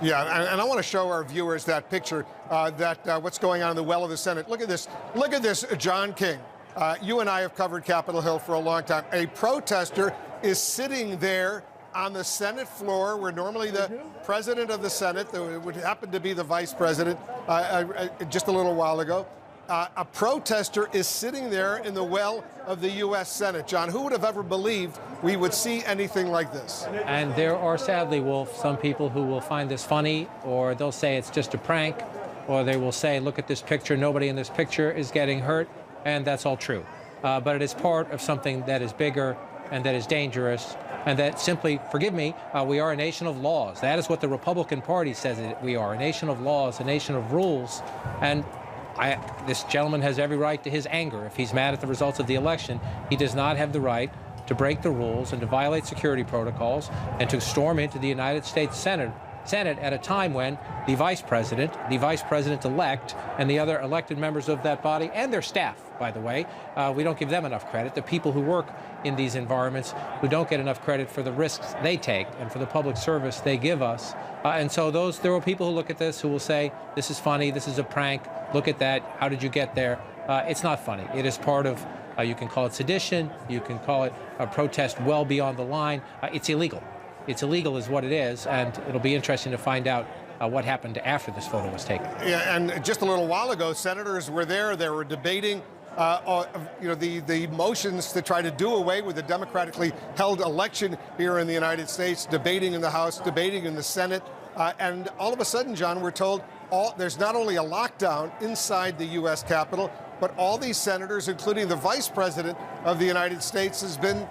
Yeah, and I want to show our viewers that picture, what's going on in the well of the Senate. Look at this. Look at this, John King. You and I have covered Capitol Hill for a long time. A protester is sitting there on the Senate floor, where normally the president of the Senate, it would happen to be the vice president just a little while ago, a protester is sitting there in the well of the U.S. Senate. John, who would have ever believed we would see anything like this? And there are, sadly, Wolf, some people who will find this funny, or they'll say it's just a prank, or they will say, look at this picture, nobody in this picture is getting hurt, and that's all true. But it is part of something that is bigger and that is dangerous, and that simply, forgive me, we are a nation of laws. That is what the Republican Party says we are, a nation of laws, a nation of rules. And this gentleman has every right to his anger. If he's mad at the results of the election, he does not have the right to break the rules and to violate security protocols and to storm into the United States Senate at a time when the vice president-elect, and the other elected members of that body, and their staff, by the way, we don't give them enough credit. The people who work in these environments who don't get enough credit for the risks they take and for the public service they give us. And so there are people who look at this who will say, this is funny, this is a prank, look at that, how did you get there? It's not funny. It is part of, you can call it sedition, you can call it a protest well beyond the line. It's illegal. It's illegal is what it is, and it'll be interesting to find out what happened after this photo was taken. Yeah, and just a little while ago, senators were there. They were debating the motions to try to do away with the democratically held election here in the United States, debating in the House, debating in the Senate. And all of a sudden, John, we're told there's not only a lockdown inside the U.S. Capitol, but all these senators, including the vice president of the United States, has been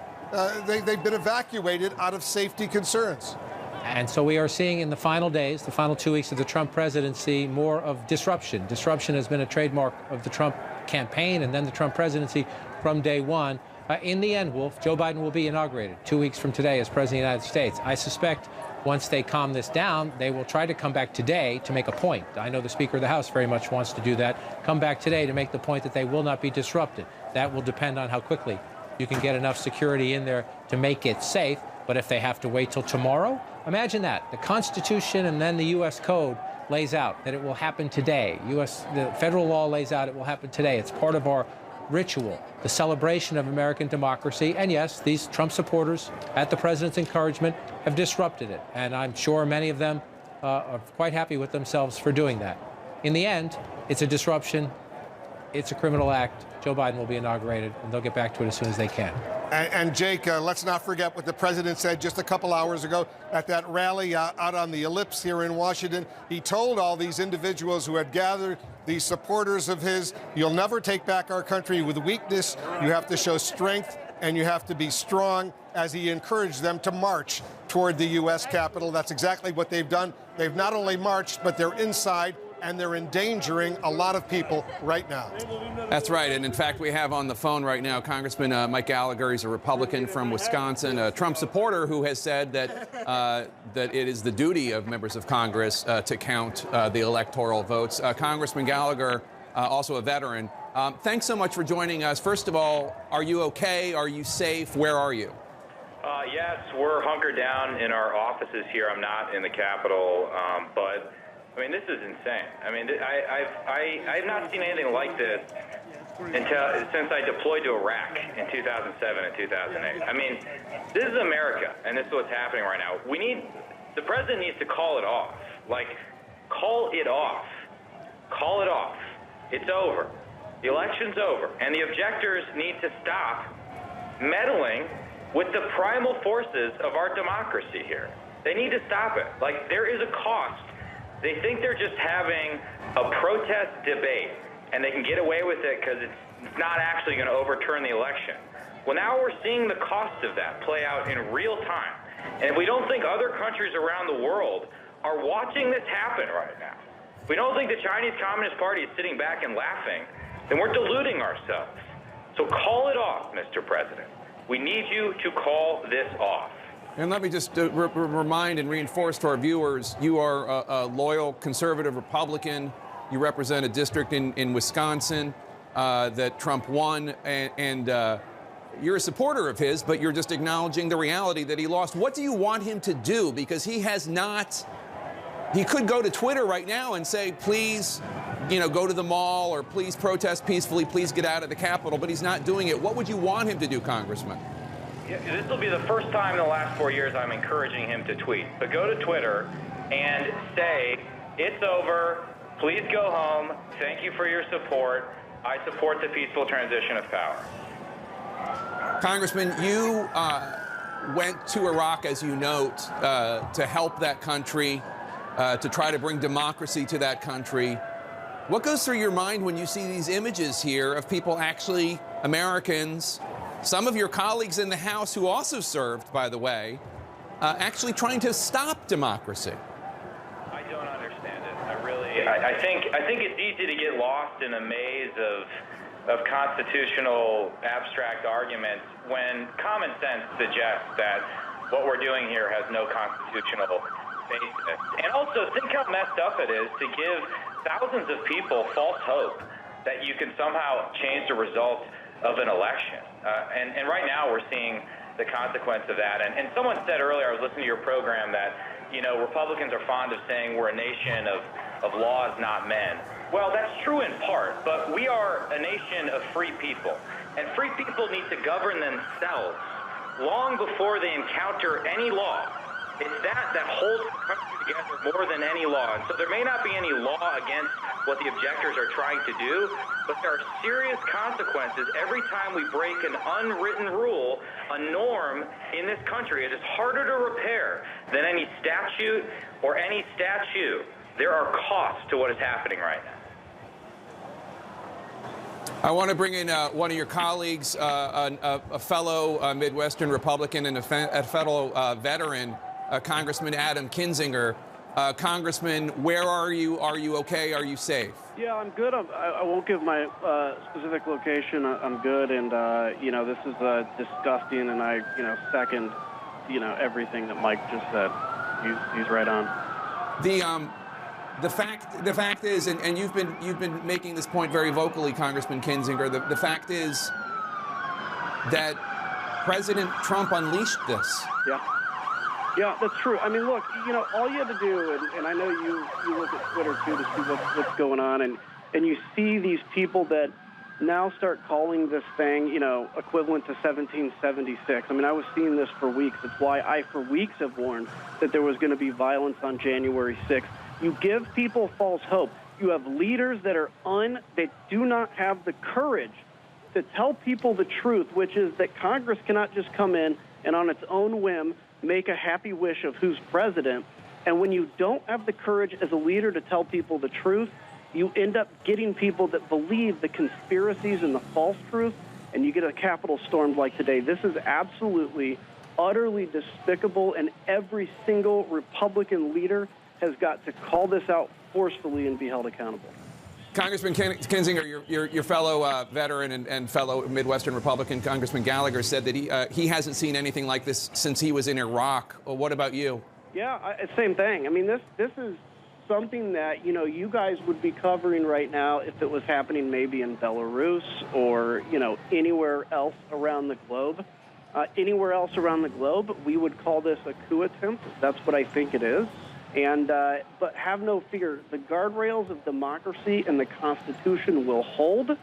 they've been evacuated out of safety concerns. And so we are seeing in the final days, the final 2 weeks of the Trump presidency, more of disruption. Disruption has been a trademark of the Trump campaign and then the Trump presidency from day one. In the end, Wolf, Joe Biden will be inaugurated 2 weeks from today as President of the United States. I suspect once they calm this down, they will try to come back today to make a point. I know the Speaker of the House very much wants to do that. Come back today to make the point that they will not be disrupted. That will depend on how quickly you can get enough security in there to make it safe. But if they have to wait till tomorrow, imagine that. The Constitution and then the U.S. Code lays out that it will happen today. The federal law lays out it will happen today. It's part of our ritual, the celebration of American democracy. And yes, these Trump supporters, at the president's encouragement, have disrupted it. And I'm sure many of them are quite happy with themselves for doing that. In the end, it's a disruption. It's a criminal act. Joe Biden will be inaugurated, and they'll get back to it as soon as they can. And Jake, let's not forget what the president said just a couple hours ago at that rally out on the Ellipse here in Washington. He told all these individuals who had gathered, these supporters of his, you'll never take back our country with weakness. You have to show strength, and you have to be strong, as he encouraged them to march toward the U.S. Capitol. That's exactly what they've done. They've not only marched, but they're inside, and they're endangering a lot of people right now. That's right. And in fact, we have on the phone right now Congressman Mike Gallagher. He's a Republican from Wisconsin, a Trump supporter who has said that that it is the duty of members of Congress to count the electoral votes. Congressman Gallagher, also a veteran. Thanks so much for joining us. First of all, are you okay? Are you safe? Where are you? Yes, we're hunkered down in our offices here. I'm not in the Capitol, but I mean, this is insane. I mean, I've not seen anything like this since I deployed to Iraq in 2007 and 2008. I mean, this is America, and this is what's happening right now. The president needs to call it off. Like, call it off. Call it off. It's over. The election's over, and the objectors need to stop meddling with the primal forces of our democracy here. They need to stop it. Like, there is a cost. They think they're just having a protest debate, and they can get away with it because it's not actually going to overturn the election. Well, now we're seeing the cost of that play out in real time. And if we don't think other countries around the world are watching this happen right now, if we don't think the Chinese Communist Party is sitting back and laughing, then we're deluding ourselves. So call it off, Mr. President. We need you to call this off. And let me just remind and reinforce to our viewers, you are a loyal conservative Republican. You represent a district in Wisconsin that Trump won, and you're a supporter of his, but you're just acknowledging the reality that he lost. What do you want him to do? Because he has not he could go to Twitter right now and say, please, go to the mall, or please protest peacefully, please get out of the Capitol, but he's not doing it. What would you want him to do, Congressman? Yeah, this will be the first time in the last 4 years I'm encouraging him to tweet. But go to Twitter and say, it's over, please go home, thank you for your support, I support the peaceful transition of power. Congressman, you went to Iraq, as you note, to help that country, to try to bring democracy to that country. What goes through your mind when you see these images here of people, actually Americans, some of your colleagues in the House who also served, by the way, actually trying to stop democracy? I don't understand it. I think it's easy to get lost in a maze of constitutional abstract arguments when common sense suggests that what we're doing here has no constitutional basis. And also, think how messed up it is to give thousands of people false hope that you can somehow change the result of an election. And right now we're seeing the consequence of that. And someone said earlier, I was listening to your program, that, Republicans are fond of saying we're a nation of laws, not men. Well, that's true in part, but we are a nation of free people. And free people need to govern themselves long before they encounter any law. It's that holds the country together more than any law. And so there may not be any law against what the objectors are trying to do, but there are serious consequences every time we break an unwritten rule, a norm in this country. It is harder to repair than any statute or any statue. There are costs to what is happening right now. I want to bring in one of your colleagues, a fellow Midwestern Republican and a fellow veteran, Congressman Adam Kinzinger. Congressman, where are you? Are you okay? Are you safe? Yeah, I'm good. I won't give my specific location. I'm good, and this is disgusting, and I second everything that Mike just said. He's right on. The fact is, and you've been making this point very vocally, Congressman Kinzinger. The fact is that President Trump unleashed this. Yeah, that's true. I mean, look, all you had to do, and I know you look at Twitter too to see what's going on, and you see these people that now start calling this thing, equivalent to 1776. I mean, I was seeing this for weeks. It's why I, for weeks, have warned that there was going to be violence on January 6th. You give people false hope. You have leaders that do not have the courage to tell people the truth, which is that Congress cannot just come in and on its own whim make a happy wish of who's president. And when you don't have the courage as a leader to tell people the truth, you end up getting people that believe the conspiracies and the false truth, and you get a Capitol stormed like today. This is absolutely, utterly despicable, and every single Republican leader has got to call this out forcefully and be held accountable. Congressman Kinzinger, your fellow veteran and fellow Midwestern Republican, Congressman Gallagher, said that he hasn't seen anything like this since he was in Iraq. Well, what about you? Yeah, same thing. I mean, this is something that, you guys would be covering right now if it was happening maybe in Belarus or, anywhere else around the globe. Anywhere else around the globe, we would call this a coup attempt. That's what I think it is. And but have no fear. The guardrails of democracy and the Constitution will hold,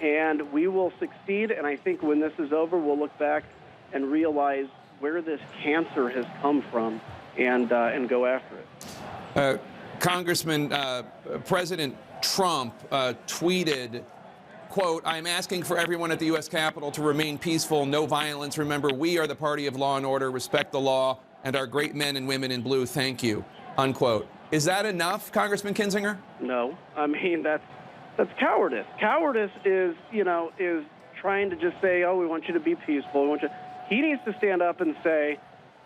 and we will succeed. And I think when this is over, we'll look back and realize where this cancer has come from and go after it. Congressman, President Trump tweeted, quote, "I'm asking for everyone at the U.S. Capitol to remain peaceful, no violence. Remember, we are the party of law and order, respect the law, and our great men and women in blue. Thank you," unquote. Is that enough, Congressman Kinzinger? No. I mean, that's cowardice. Cowardice is trying to just say, oh, we want you to be peaceful. He needs to stand up and say,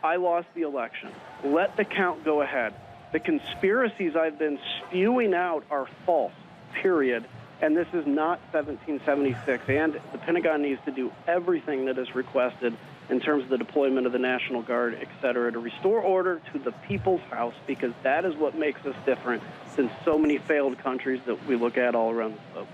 I lost the election. Let the count go ahead. The conspiracies I've been spewing out are false, period. And this is not 1776. And the Pentagon needs to do everything that is requested in terms of the deployment of the National Guard, et cetera, to restore order to the people's house, because that is what makes us different than so many failed countries that we look at all around the globe.